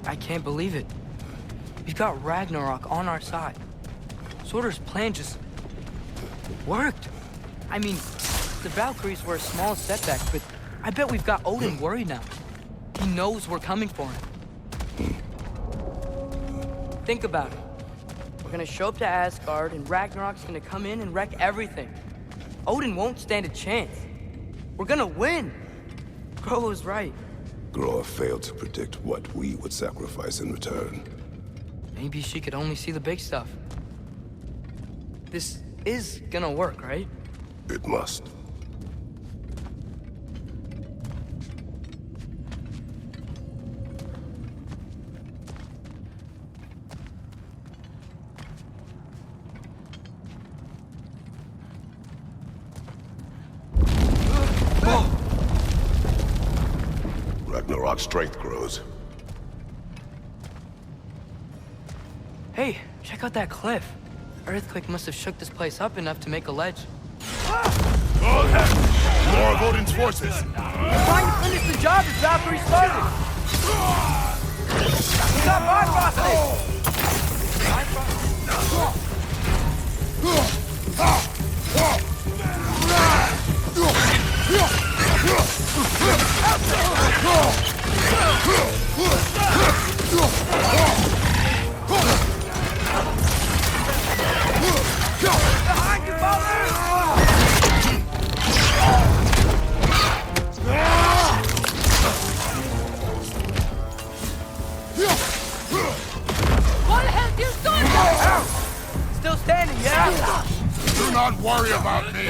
I can't believe it. We've got Ragnarok on our side. Sorter's plan just worked. I mean, the Valkyries were a small setback, but I bet we've got Odin worried now. He knows we're coming for him. Think about it. We're gonna show up to Asgard, and Ragnarok's gonna come in and wreck everything. Odin won't stand a chance. We're gonna win. Groa was right. Groa failed to predict what we would sacrifice in return. Maybe she could only see the big stuff. This is gonna work, right? It must. Ragnarok's strength grows. Hey, check out that cliff. The earthquake must have shook this place up enough to make a ledge. More of Odin's forces! We're trying to finish the job as Valkyrie started! We got Bifrost! Behind you, Bowler! What the hell you doing? Still standing, yeah? Do not worry about me!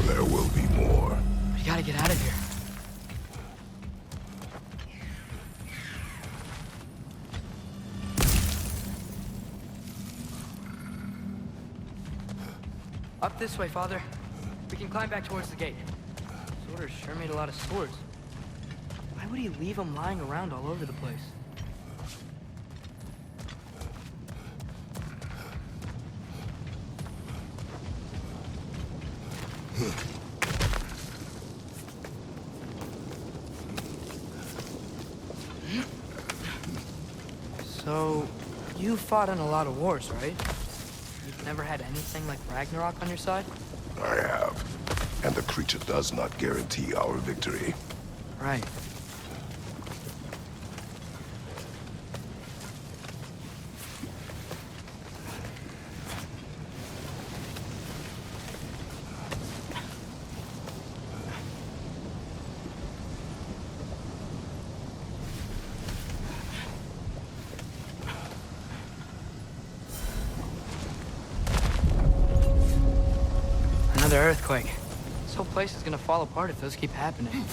There will be more. We gotta get out of here. Up this way, Father. We can climb back towards the gate. Sorter sure made a lot of swords. Why would he leave them lying around all over the place? So, you fought in a lot of wars, right? You've never had anything like Ragnarok on your side? I have. And the creature does not guarantee our victory. Right. Another earthquake. This whole place is gonna fall apart if those keep happening.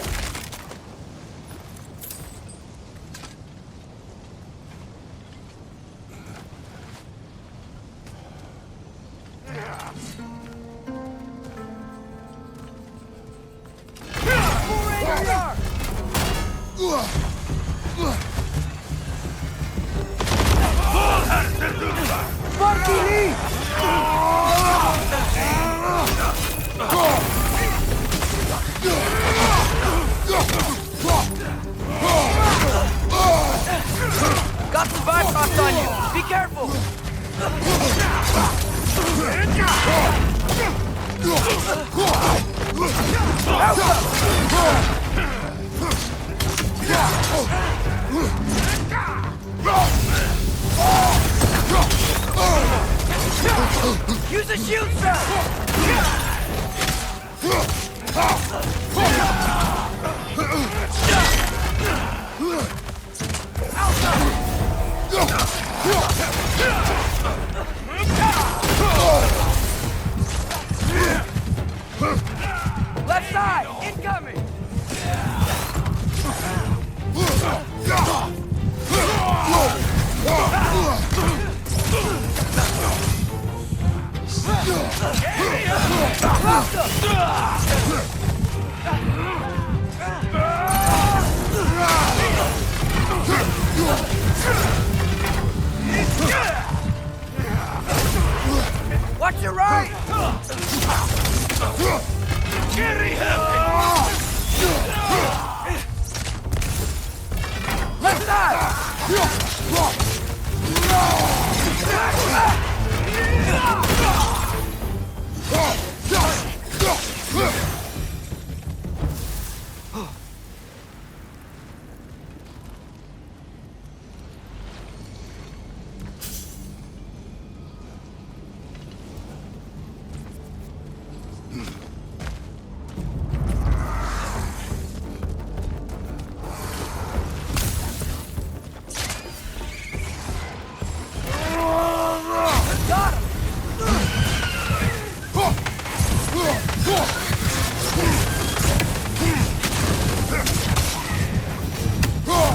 Got some Bifrost on you! Be careful! Use a shield cell! Left side! Incoming!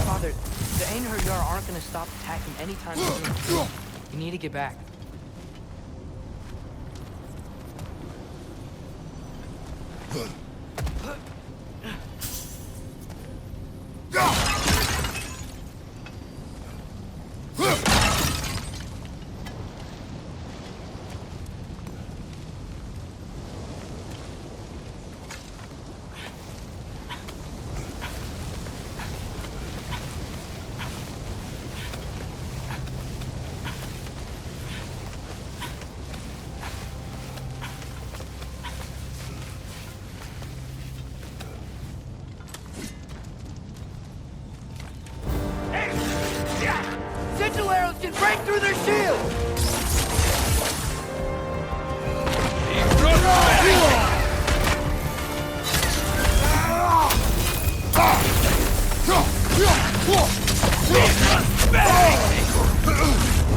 Father, the Einherjar aren't gonna stop attacking anytime soon. You need to get back. Sigil arrows can break through their shield!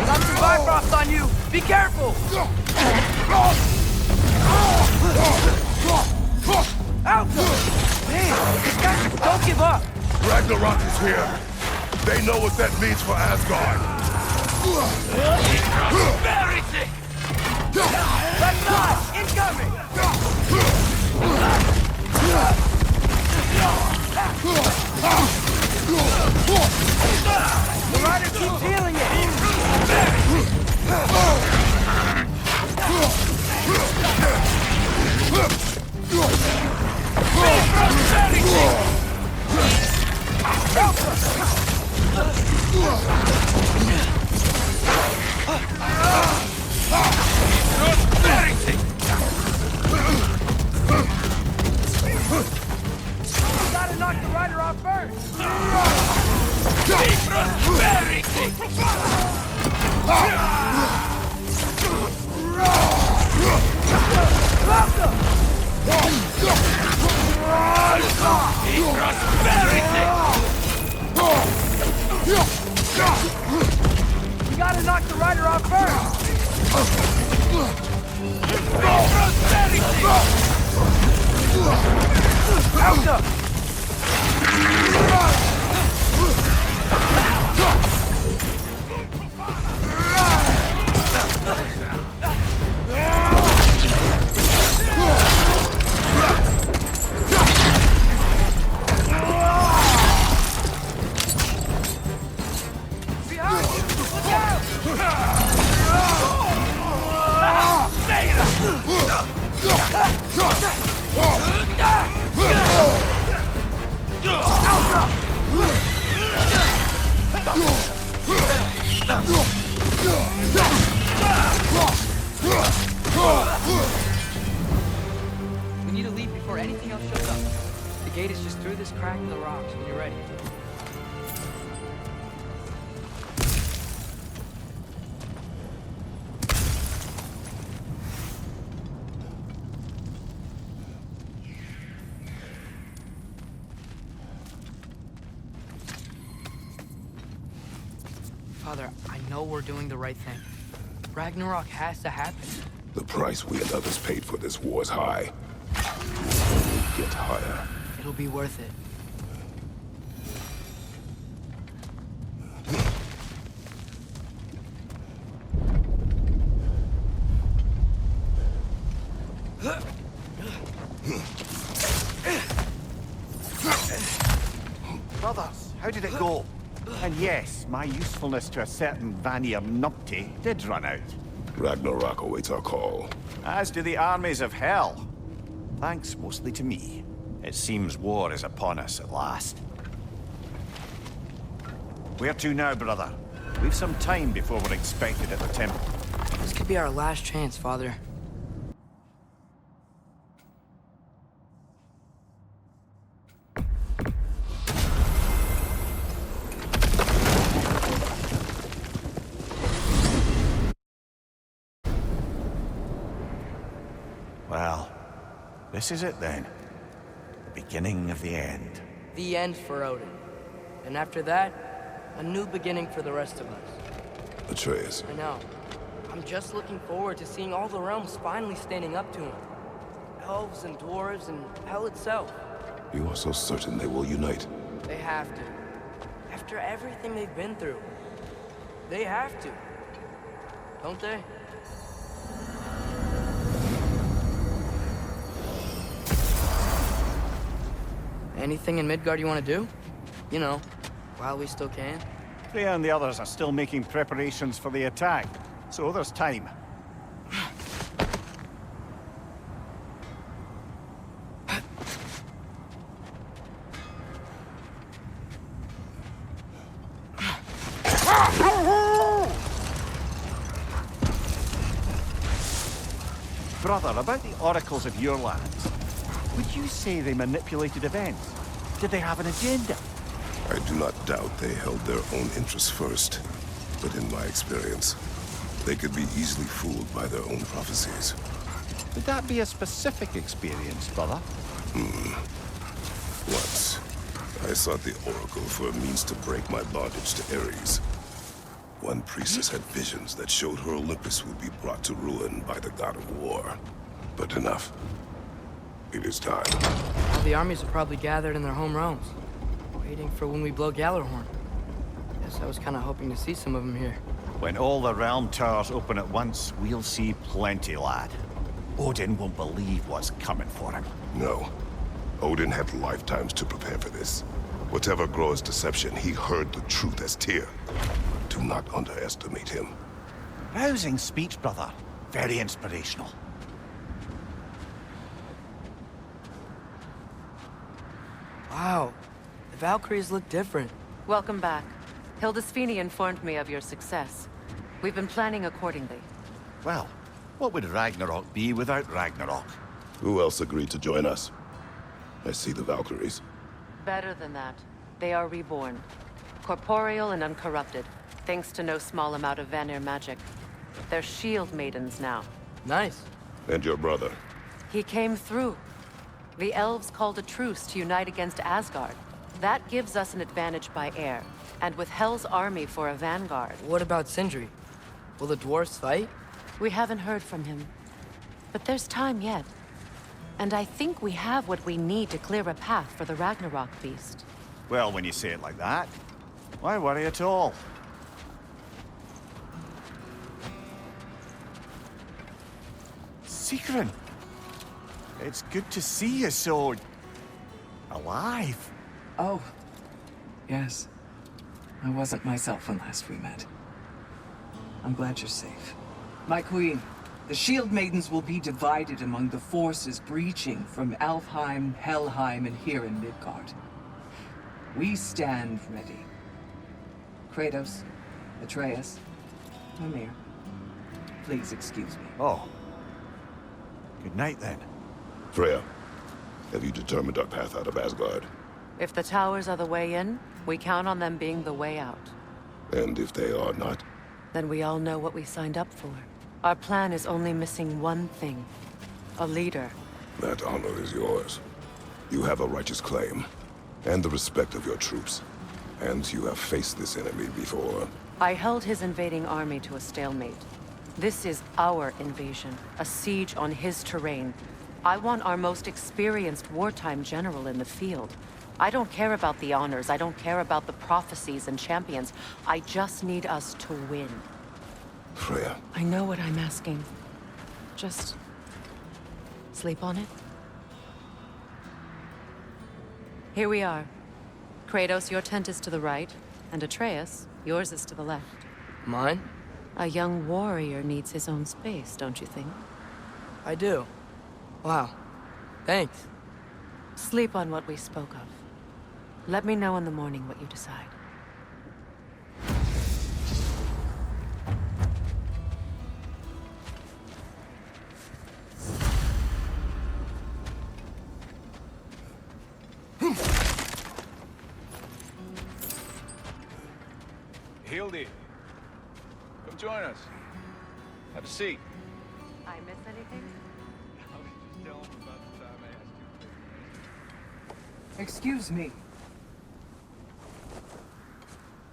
Got some Bifrost on you! Be careful! Out! Man, this guy, don't give up! Ragnarok is here. They know what that means for Asgard. Prosperity! Left side! Incoming! The rider keeps healing it! Gotta knock the rider off first! You gotta knock the rider off first! Out! We need to leave before anything else shows up. The gate is just through this crack in the rocks when you're ready. Father, I know we're doing the right thing. Ragnarok has to happen. The price we and others paid for this war is high. It will get higher. It'll be worth it. Brothers, how did it go? And yes, my usefulness to a certain Vanium numpty did run out. Ragnarok awaits our call. As do the armies of hell. Thanks mostly to me. It seems war is upon us at last. Where to now, brother? We've some time before we're expected at the temple. This could be our last chance, Father. Well, this is it then. The beginning of the end. The end for Odin. And after that, a new beginning for the rest of us. Atreus, I know. I'm just looking forward to seeing all the realms finally standing up to him. Elves and dwarves and hell itself. you are so certain they will unite. They have to. After everything they've been through. They have to. Don't they? Anything in Midgard you want to do? You know, while we still can. Freya and the others are still making preparations for the attack, so there's time. Brother, about the oracles of your lands, would you say they manipulated events? Did they have an agenda? I do not doubt they held their own interests first. But in my experience, they could be easily fooled by their own prophecies. Would that be a specific experience, brother? Once, I sought the Oracle for a means to break my bondage to Ares. One priestess had visions that showed her Olympus would be brought to ruin by the god of war. But enough. It is time. All the armies are probably gathered in their home realms, waiting for when we blow Gallarhorn. Guess I was kind of hoping to see some of them here. When all the realm towers open at once, we'll see plenty, lad. Odin won't believe what's coming for him. No. Odin had lifetimes to prepare for this. Whatever Groa's deception, he heard the truth as Tyr. Do not underestimate him. Rousing speech, brother. Very inspirational. Wow, the Valkyries look different. Welcome back. Hildisvini informed me of your success. We've been planning accordingly. Well, what would Ragnarok be without Ragnarok? Who else agreed to join us? I see the Valkyries. Better than that. They are reborn. Corporeal and uncorrupted, thanks to no small amount of Vanir magic. They're shield maidens now. Nice. And your brother. He came through. The elves called a truce to unite against Asgard. That gives us an advantage by air, and with Hel's army for a vanguard. What about Sindri? Will the dwarves fight? We haven't heard from him. But there's time yet. And I think we have what we need to clear a path for the Ragnarok beast. Well, when you say it like that, why worry at all? Sigrun! It's good to see you so... alive. Oh, yes. I wasn't myself when last we met. I'm glad you're safe. My queen, the Shield Maidens will be divided among the forces breaching from Alfheim, Helheim, and here in Midgard. We stand ready. Kratos, Atreus, Mimir, please excuse me. Oh. Good night, then. Freya, have you determined our path out of Asgard? If the towers are the way in, we count on them being the way out. And if they are not? Then we all know what we signed up for. Our plan is only missing one thing. A leader. That honor is yours. You have a righteous claim, and the respect of your troops. And you have faced this enemy before. I held his invading army to a stalemate. This is our invasion, a siege on his terrain. I want our most experienced wartime general in the field. I don't care about the honors, I don't care about the prophecies and champions. I just need us to win. Freya. I know what I'm asking. Just... sleep on it? Here we are. Kratos, your tent is to the right, and Atreus, yours is to the left. Mine? A young warrior needs his own space, don't you think? I do. Wow. Thanks. Sleep on what we spoke of. Let me know in the morning what you decide. Hildy, come join us. Have a seat. I miss anything? I was just telling him about the time I asked you. Excuse me.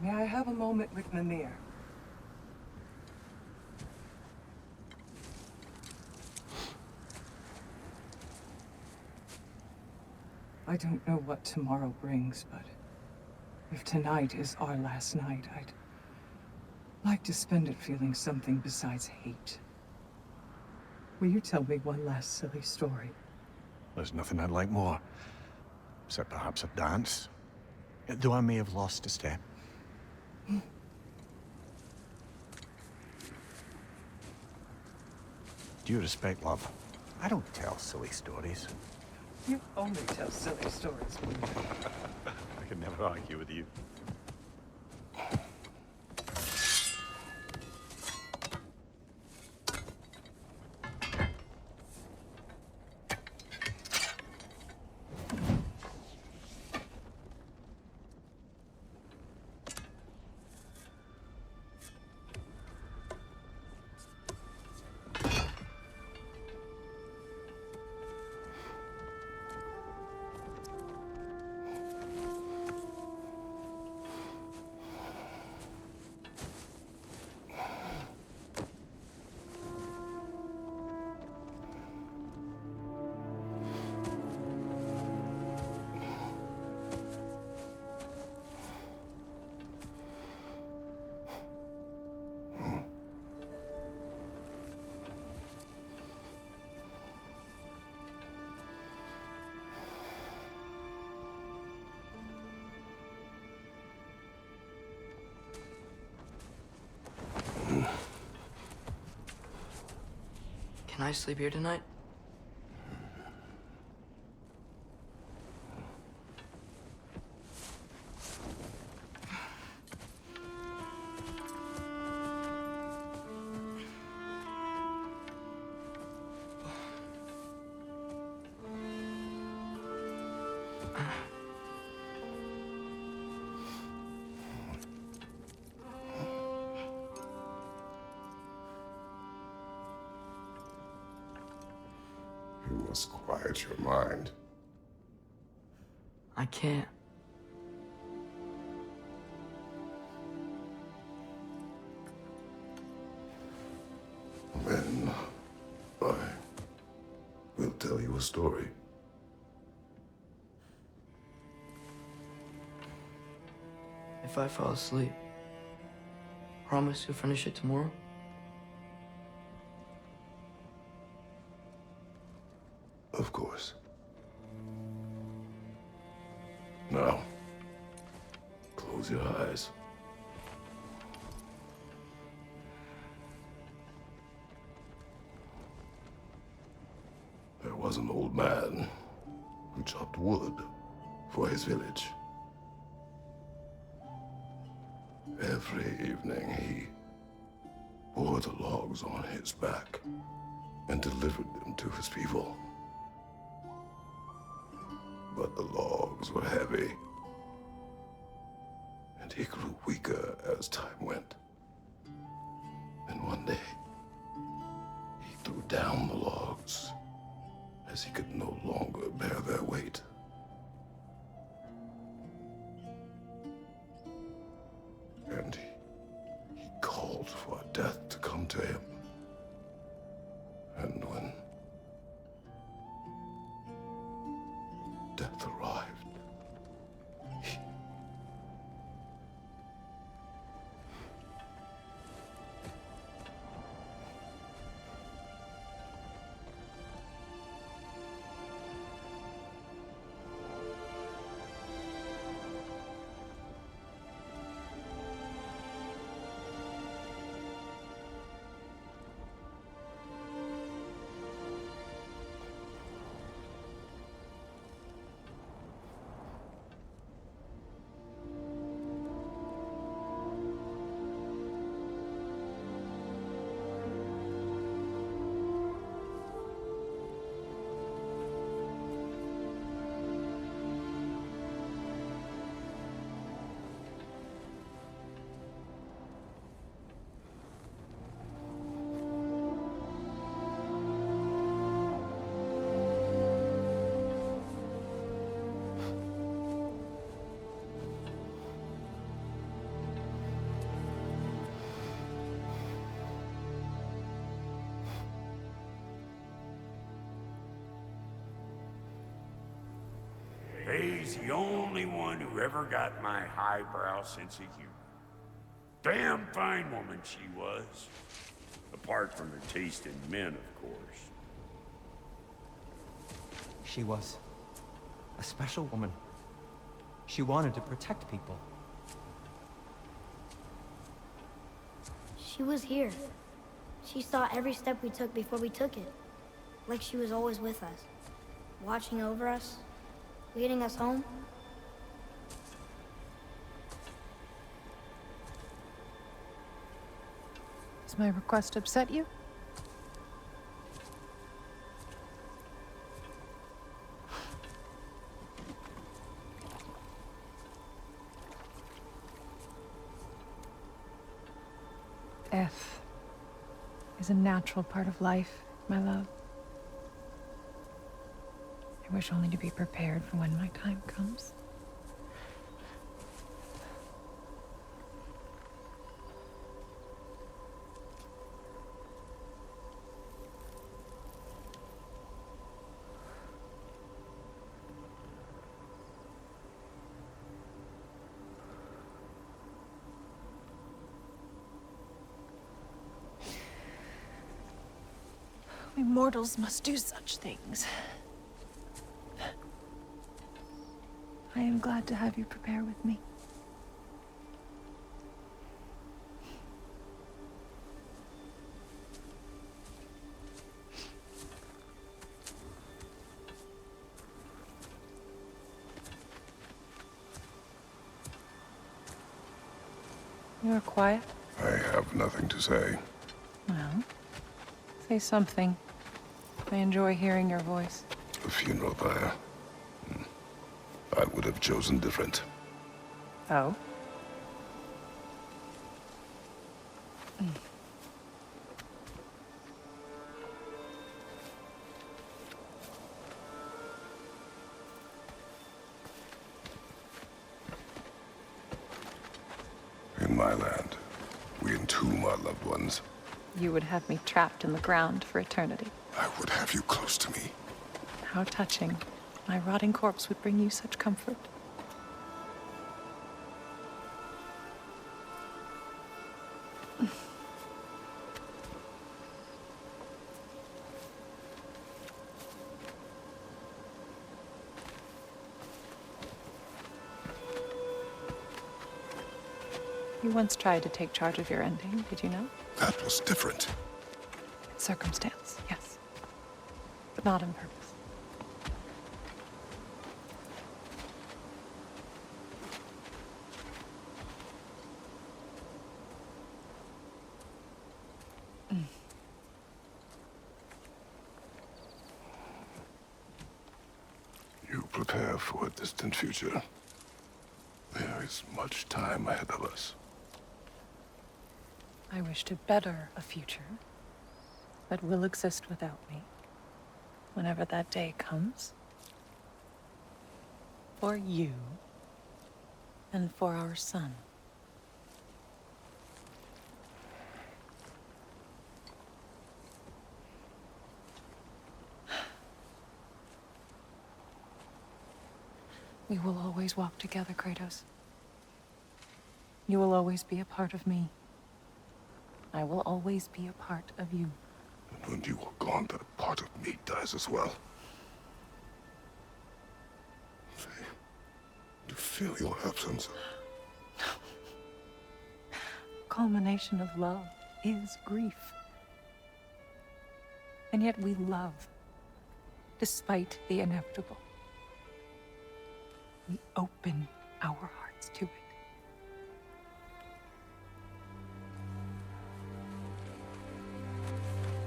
May I have a moment with Mimir? I don't know what tomorrow brings, but if tonight is our last night, I'd like to spend it feeling something besides hate. Will you tell me one last silly story? There's nothing I'd like more. Except perhaps a dance. Though I may have lost a step. Due respect, love, I don't tell silly stories. You only tell silly stories. I can never argue with you. Can I sleep here tonight? You must quiet your mind. I can't. Then I will tell you a story. If I fall asleep, promise you'll finish it tomorrow? Of course. Now, close your eyes. There was an old man who chopped wood for his village. Every evening he bore the logs on his back and delivered them to his people. But the logs were heavy, and he grew weaker as time went. And one day, he threw down the logs as he could no longer bear their weight. And he called for death to come to him. And when death arrived, He's the only one who ever got my highbrow sense of humor. Damn fine woman she was. Apart from her taste in men, of course. She was a special woman. She wanted to protect people. She was here. She saw every step we took before we took it. Like she was always with us. Watching over us. Leading us home. Does my request upset you? Death is a natural part of life, my love. I wish only to be prepared for when my time comes. We mortals must do such things. I am glad to have you prepare with me. You are quiet? I have nothing to say. Well, say something. I enjoy hearing your voice. A funeral pyre. I would have chosen different. Oh? In my land, we entomb our loved ones. You would have me trapped in the ground for eternity. I would have you close to me. How touching. My rotting corpse would bring you such comfort. You once tried to take charge of your ending, did you know? That was different. Circumstance, yes. But not on purpose. You prepare for a distant future. There is much time ahead of us. I wish to better a future that will exist without me, whenever that day comes. For you, and for our son. We will always walk together, Kratos. You will always be a part of me. I will always be a part of you. And when you are gone, that part of me dies as well. To feel your absence. Culmination of love is grief. And yet we love, despite the inevitable. We open our hearts to it.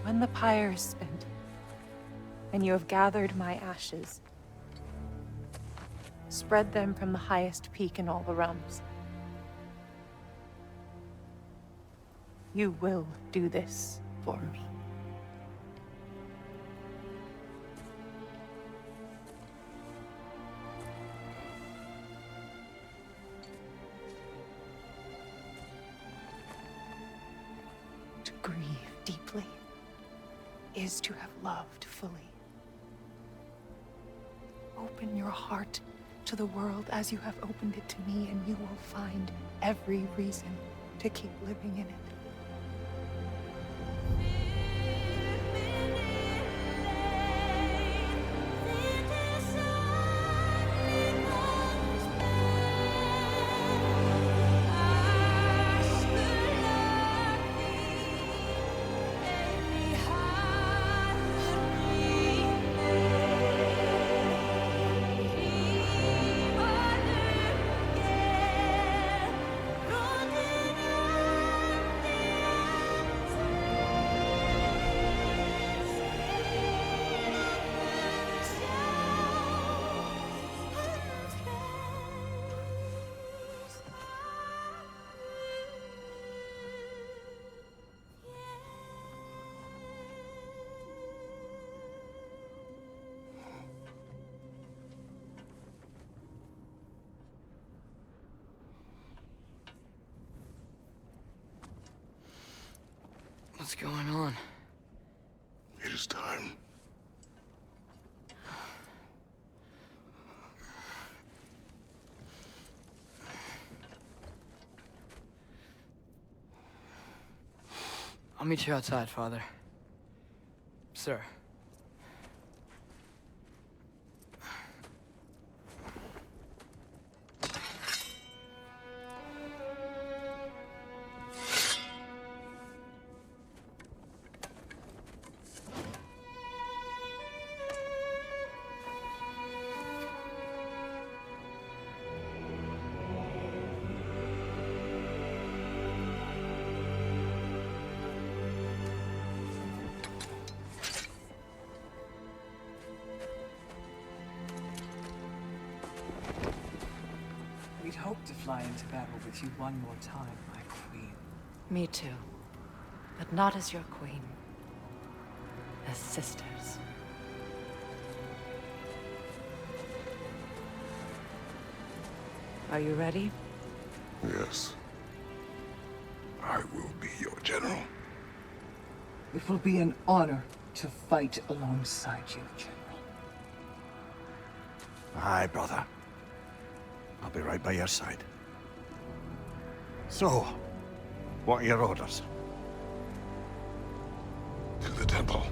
When the pyre is spent, and you have gathered my ashes, spread them from the highest peak in all the realms. You will do this for me. To grieve deeply is to have loved fully. Open your heart to the world as you have opened it to me, and you will find every reason to keep living in it. What's going on? It is time. I'll meet you outside, Father. Sir. We'd hoped to fly into battle with you one more time, my queen. Me too. But not as your queen. As sisters. Are you ready? Yes. I will be your general. It will be an honor to fight alongside you, General. Aye, brother. I'll be right by your side. So, what are your orders? To the temple.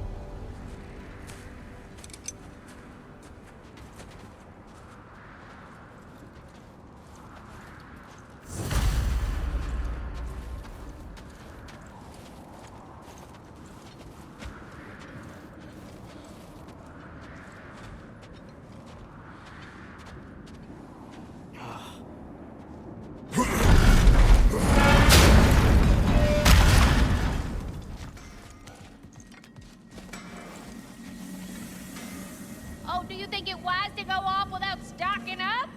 Oh, do you think it wise to go off without stocking up?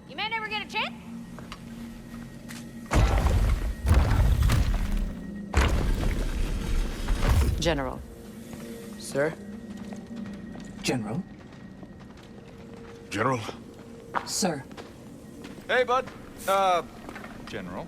You may never get a chance. General. Sir? General? General? Sir. Hey, bud. General.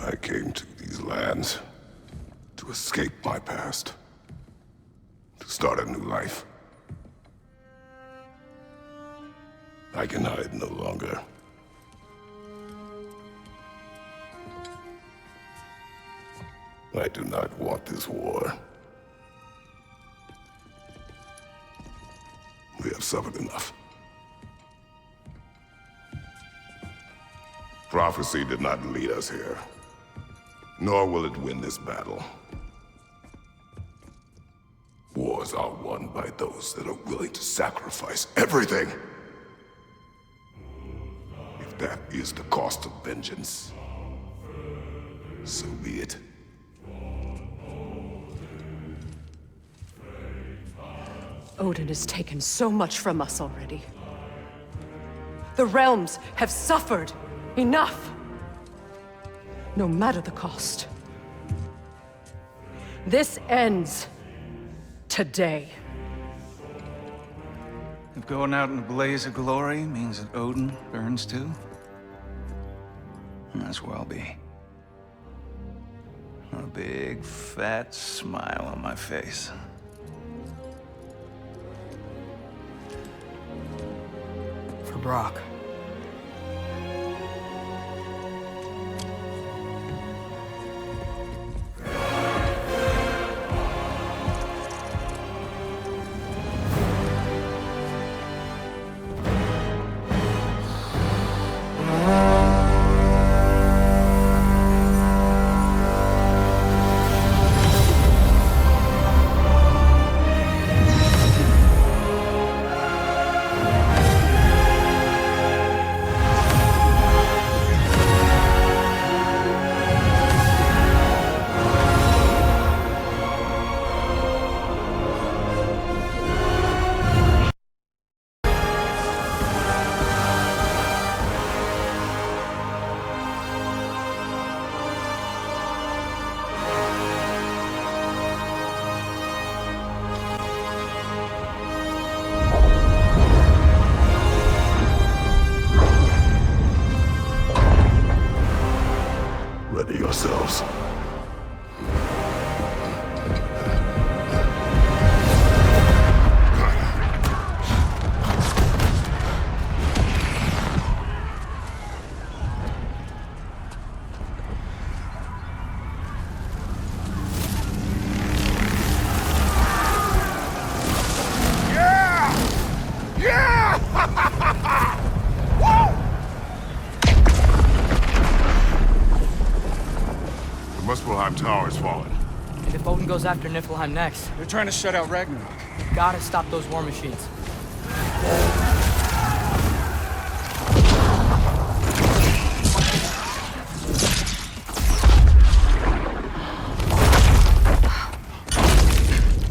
I came to these lands to escape my past, to start a new life. I can hide no longer. I do not want this war. We have suffered enough. Prophecy did not lead us here, nor will it win this battle. Wars are won by those that are willing to sacrifice everything. If that is the cost of vengeance, so be it. Odin has taken so much from us already. The The realms have suffered. Enough! No matter the cost. This ends today. If going out in a blaze of glory means that Odin burns too, that's where I'll be. A big, fat smile on my face. For Brock. Ready yourselves. The Tower has fallen. And if Odin goes after Niflheim next, They're trying to shut out Ragnarok. we gotta stop those war machines.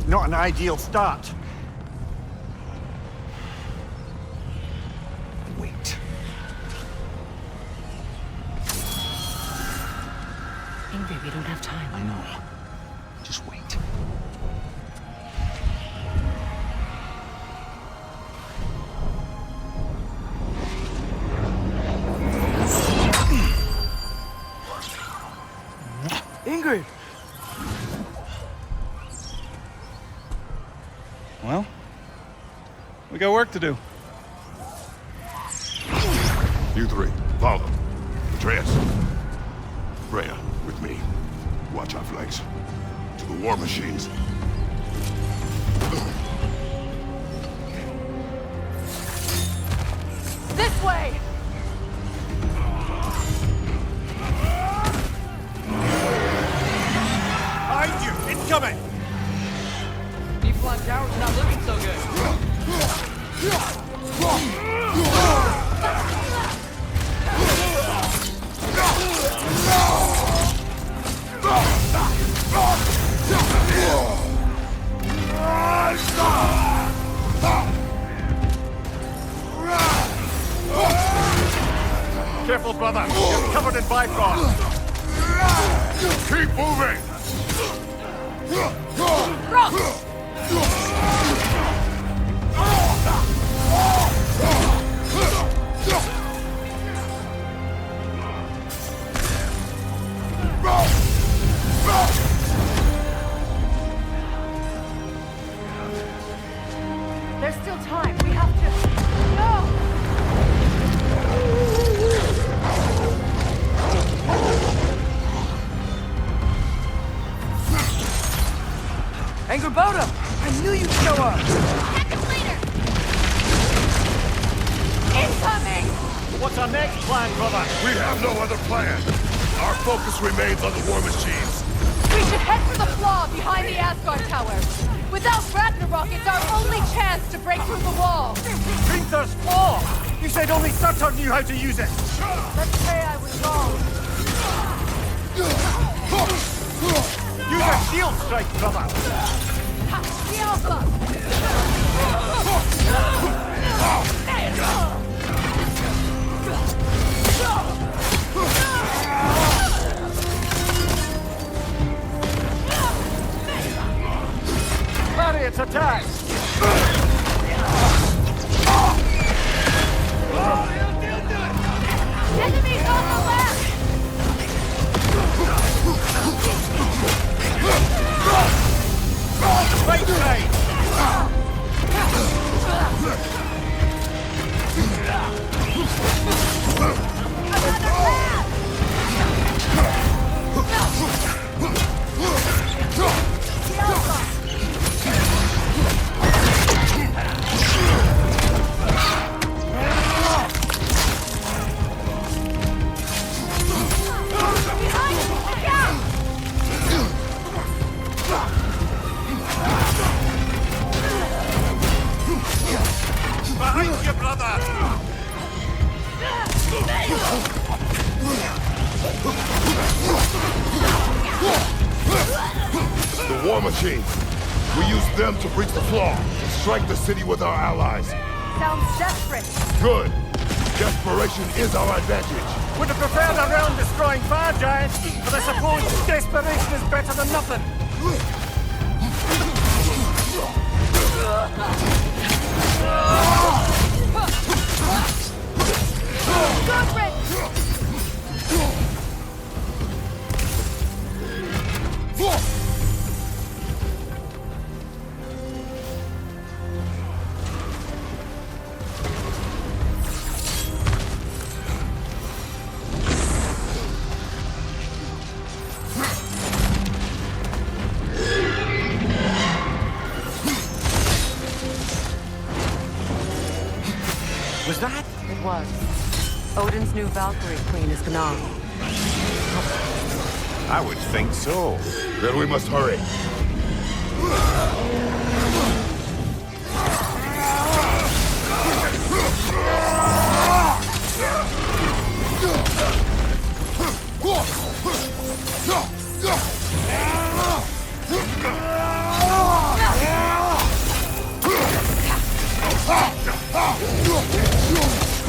Not an ideal start. Wait. Ingrid, we don't have time. I know. Just wait. Ingrid! Well, we got work to do. You three, follow. Atreus. Freya, with me. Watch our flanks. To the war machines. This way! Behind you! Incoming! Niflheim Tower's not looking so good. Careful, brother! You're covered in bifrost! Keep moving! There's still time. We have to... No! Angerboda! I knew you'd show up! Catch him later! Incoming! What's our next plan, brother? We have no other plan. Our focus remains on the war machines. We should head for the flaw behind the Asgard Tower. Without Ragnarok, it's our only chance to break through the wall. Gunther's flaw! You said only Surtur knew how to use it! Let's say I was wrong. Use a shield strike, brother! The Alpha! Chariot's attack! Enemies on the left! Right side! Behind you, brother! The war machine. We use them to breach the flaw. Strike the city with our allies. Sounds desperate. Good. Desperation is our advantage. Would have preferred a realm-destroying fire giant, but I suppose desperation is better than nothing. Godfrey! Was that? It was. Odin's new Valkyrie queen is Gná. I would think so. Then we must hurry.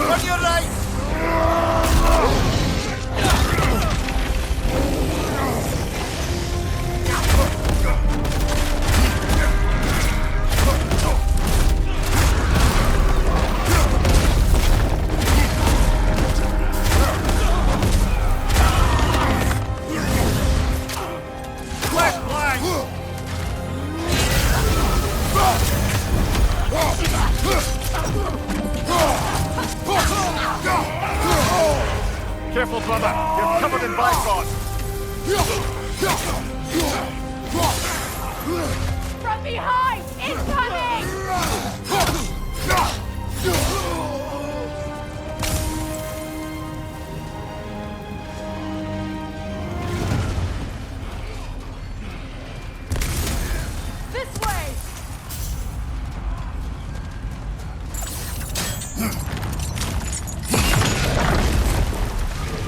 On your right! Careful, brother. You're covered in bifrost. From behind! Incoming! This way!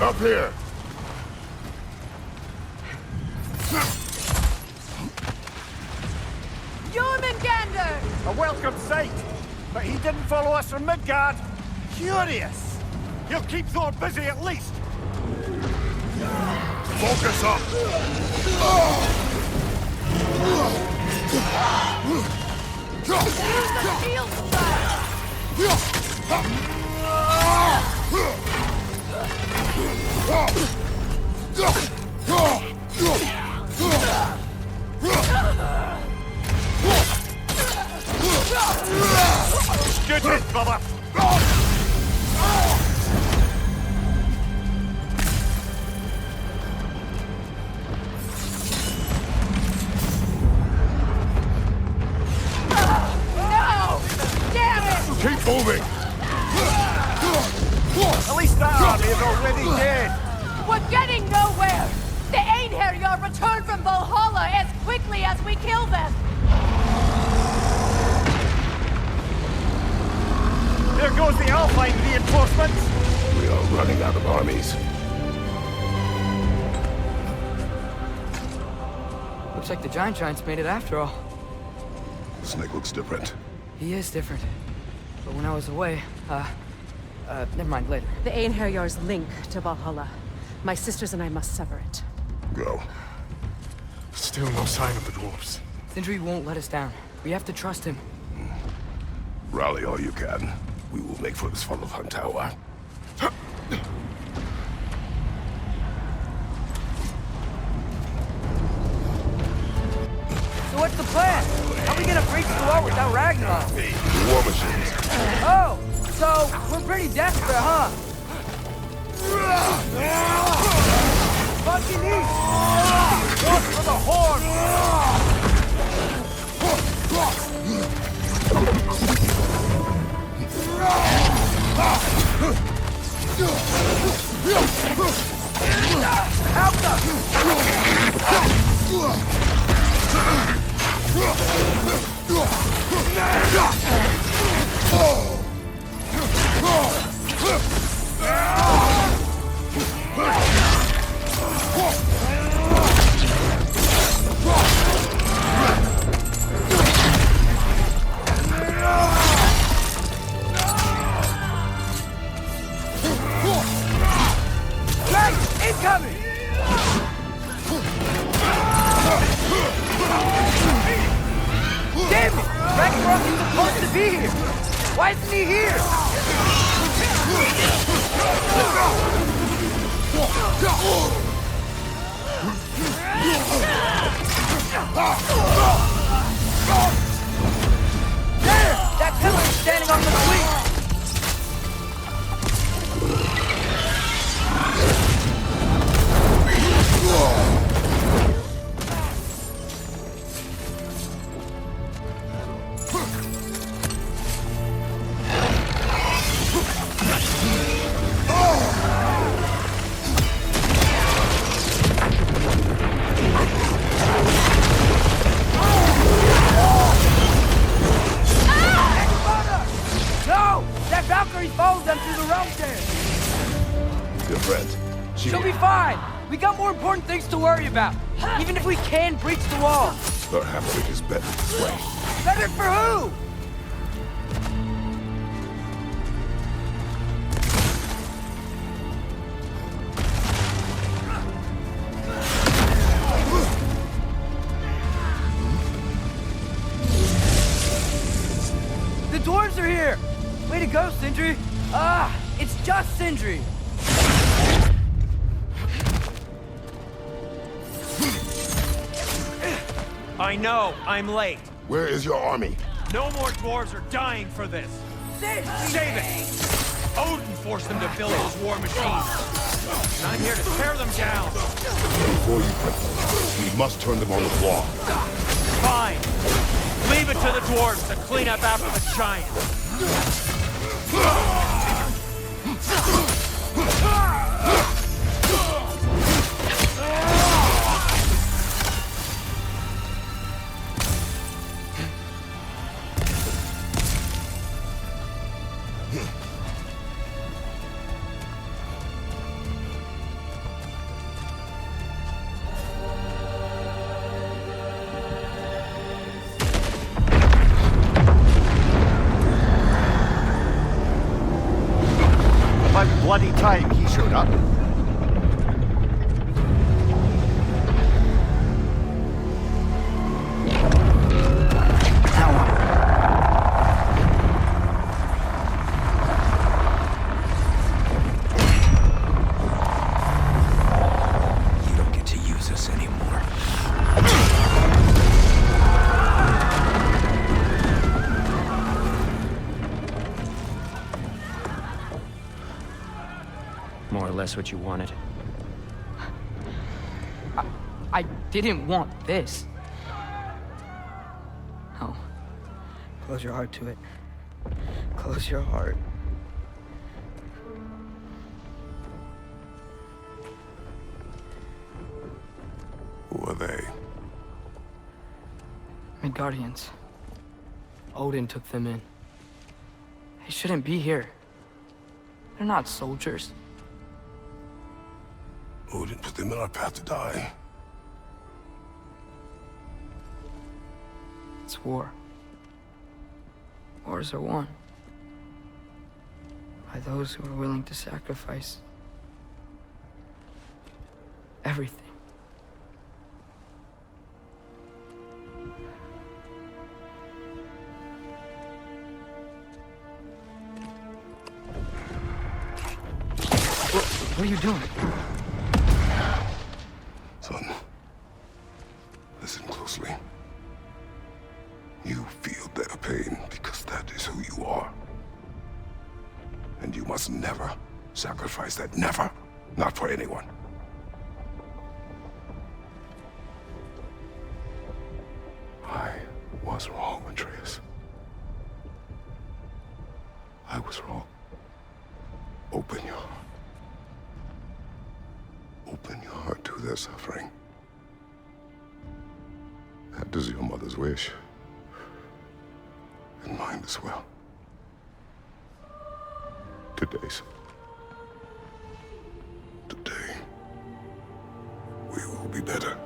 Up here. Jormungandr! A welcome sight. But he didn't follow us from Midgard. Curious. He'll keep Thor busy at least. Focus up. Use the shield Good hit, brother. No! Damn it! Keep moving. At least that army is already dead. We're getting nowhere! The Einherjar return from Valhalla as quickly as we kill them! There goes the Alpine reinforcements. We are running out of armies. Looks like the Giants made it after all. Snake looks different. He is different. But when I was away, Never mind, later. The Einherjar's link to Valhalla. My sisters and I must sever it. Go. Still no sign of the dwarves. Sindri won't let us down. We have to trust him. Rally all you can. We will make for this funnel hunt tower. So what's the plan? How are we gonna breach the wall without Ragnarok? War machines. Oh, so we're pretty desperate, huh? Fucking eat! One for the horde! Help us! Incoming! Damn it! Ragnarok is supposed to be here! Why isn't he here? There! That pillar is standing on the fleet! Followed them through the realms there. Your friend. She'll be fine. We got more important things to worry about. Even if we can breach the wall. Her half-wit is better this way. Better for who? The dwarves are here. Way to go, Sindri! It's just Sindri! I know, I'm late. Where is your army? No more dwarves are dying for this. Save it! Odin forced them to build those war machines. And I'm here to tear them down. Before you break them, we must turn them on the floor. Fine. Leave it to the dwarves to clean up after the giants. Bloody time he showed up. You don't get to use us anymore. More or less what you wanted. I didn't want this. No. Close your heart to it. Close your heart. Who are they? Midgardians. Odin took them in. They shouldn't be here. They're not soldiers. Odin put them in our path to die. It's war. Wars are won. by those who are willing to sacrifice everything. What are you doing? Son, listen closely. You feel their pain because that is who you are. And you must never sacrifice that. Never. Not for anyone. I was wrong, Atreus. I was wrong. Open your heart. Open your heart to their suffering. That is your mother's wish. And mine as well. Today's. Today, we will be better.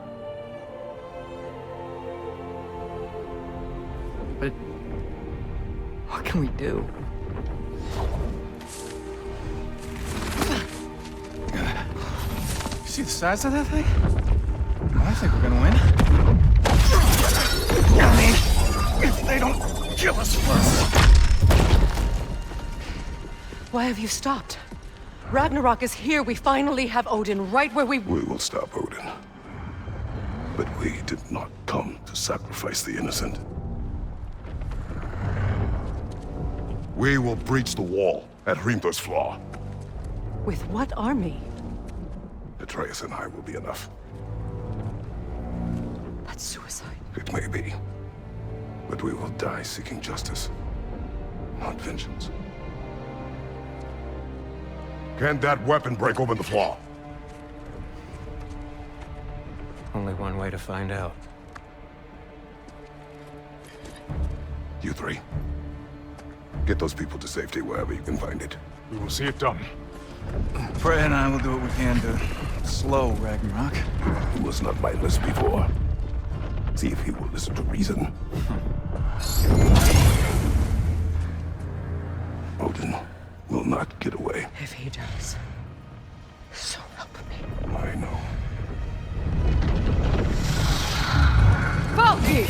But what can we do? See the size of that thing? I think we're gonna win. I mean, if they don't kill us first. Why have you stopped? Ragnarok is here. We finally have Odin right where we... We will stop Odin. But we did not come to sacrifice the innocent. We will breach the wall at Hrimthor's Flaw. With what army? Atreus and I will be enough. That's suicide. It may be. But we will die seeking justice, not vengeance. Can that weapon break open the flaw? Only one way to find out. You three. Get those people to safety wherever you can find it. We will see it done. Freya and I will do what we can to slow Ragnarok. He was not mindless before. See if he will listen to reason. Odin will not get away. If he does, so help me. I know. Valky!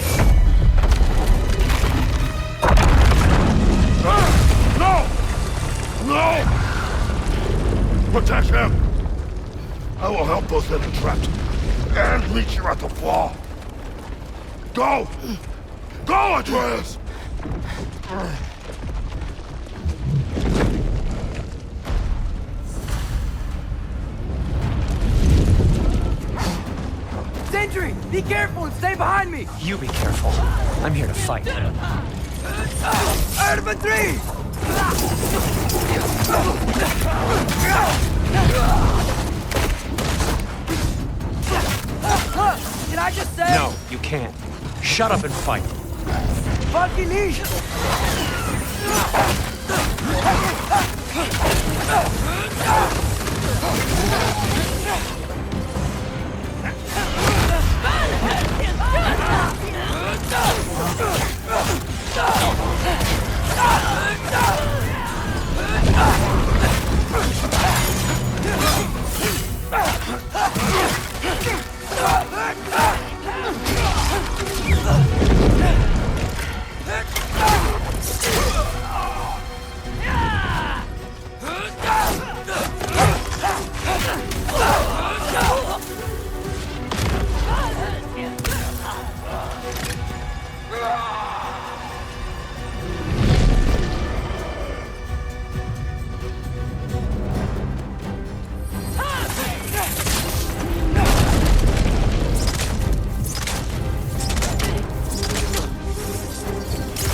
No! No! Protect him! I will help those that are trapped. And meet you at the flaw. Go! Go, Atreus! Sentry! Be careful and stay behind me! You be careful. I'm here to fight. Infantry! Can I just say? No, you can't. Shut up and fight. Fucking leash!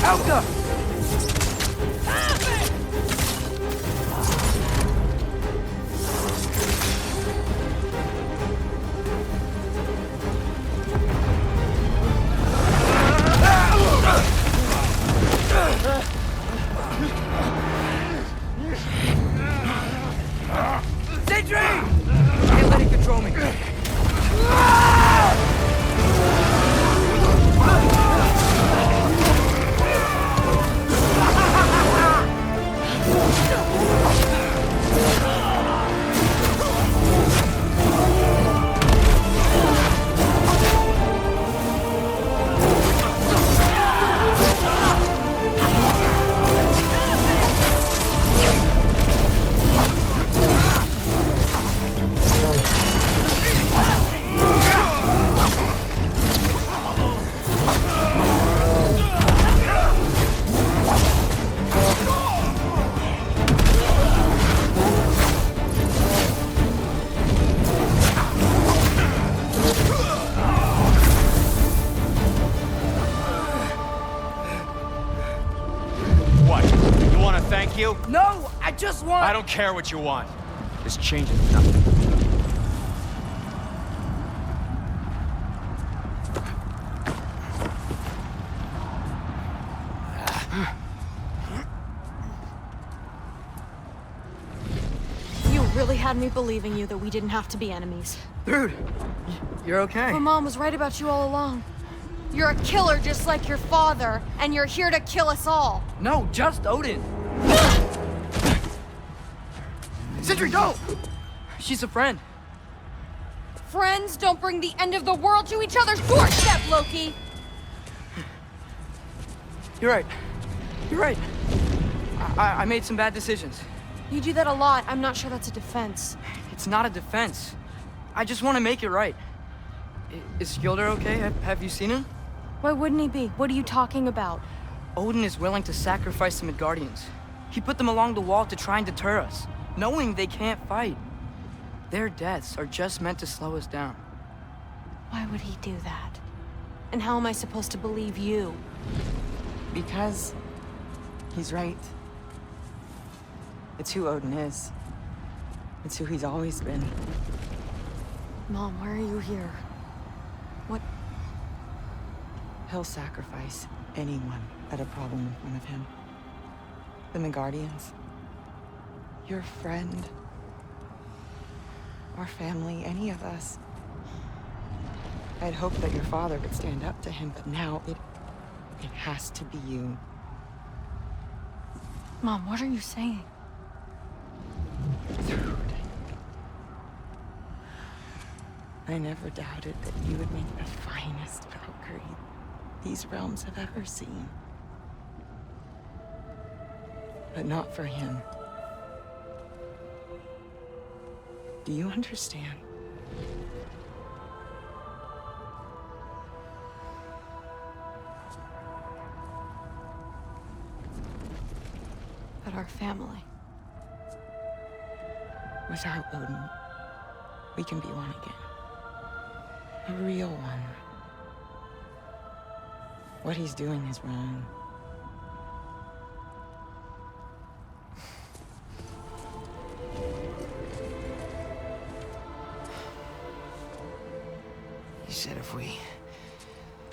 Helga! Sentry! Can't let it control me. just want... I don't care what you want. This changes nothing. You really had me believing you that we didn't have to be enemies. Dude, you're okay. My mom was right about you all along. You're a killer just like your father, and you're here to kill us all. No, just Odin. Sentry, go! She's a friend. Friends don't bring the end of the world to each other's doorstep, Loki! You're right. You're right. I made some bad decisions. You do that a lot. I'm not sure that's a defense. It's not a defense. I just want to make it right. Is Skilder okay? Have you seen him? Why wouldn't he be? What are you talking about? Odin is willing to sacrifice the Midgardians. He put them along the wall to try and deter us, knowing they can't fight. Their deaths are just meant to slow us down. Why would he do that? And how am I supposed to believe you? Because he's right. It's who Odin is. It's who he's always been. Mom, why are you here? What? He'll sacrifice anyone at a problem in front of him. The Midgardians. Your friend. Our family, any of us. I'd hoped that your father would stand up to him, but now it has to be you. Mom, what are you saying? I never doubted that you would make the finest Valkyrie these realms have ever seen. But not for him. Do you understand? But our family. Without Odin, we can be one again. A real one. What he's doing is wrong. He said if we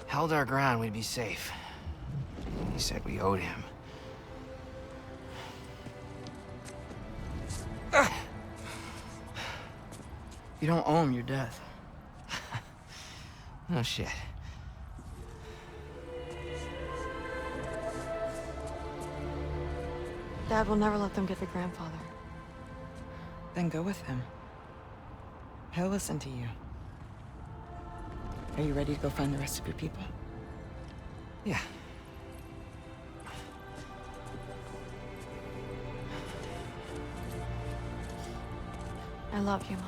held our ground, we'd be safe. He said we owed him. You don't owe him your death. No shit. Dad will never let them get the grandfather. Then go with him. He'll listen to you. Are you ready to go find the rest of your people? Yeah. I love you, Mom.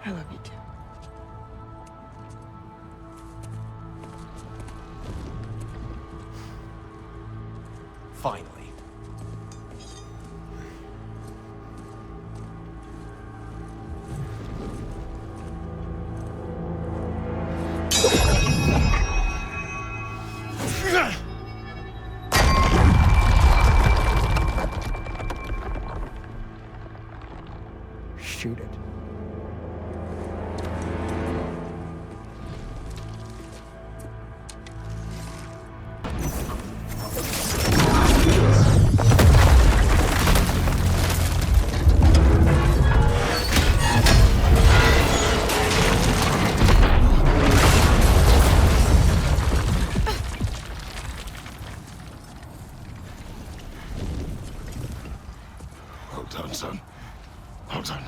I love you too. Finally. Shoot it. Well done, son. Well done.